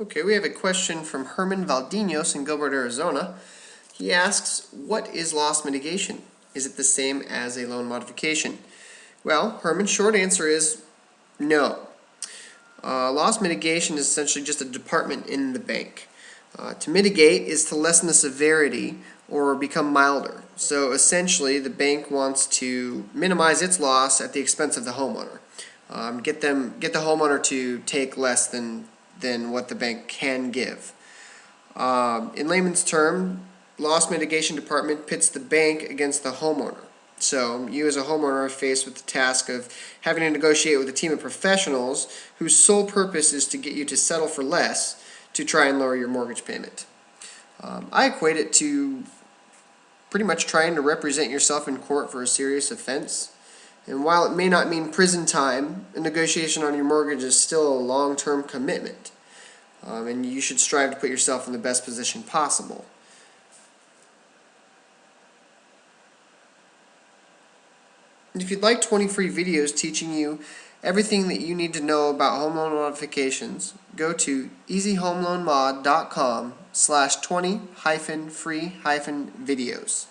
Okay, we have a question from Herman Valdinos in Gilbert, Arizona. He asks, what is loss mitigation? Is it the same as a loan modification? Well, Herman's short answer is no. Loss mitigation is essentially just a department in the bank. To mitigate is to lessen the severity or become milder. So essentially, the bank wants to minimize its loss at the expense of the homeowner. Get the homeowner to take less than what the bank can give. In layman's term, loss mitigation department pits the bank against the homeowner. So you as a homeowner are faced with the task of having to negotiate with a team of professionals whose sole purpose is to get you to settle for less to try and lower your mortgage payment. I equate it to pretty much trying to represent yourself in court for a serious offense. And while it may not mean prison time, a negotiation on your mortgage is still a long-term commitment. And you should strive to put yourself in the best position possible. And if you'd like 20 free videos teaching you everything that you need to know about home loan modifications, go to easyhomeloanmod.com/20-free-videos.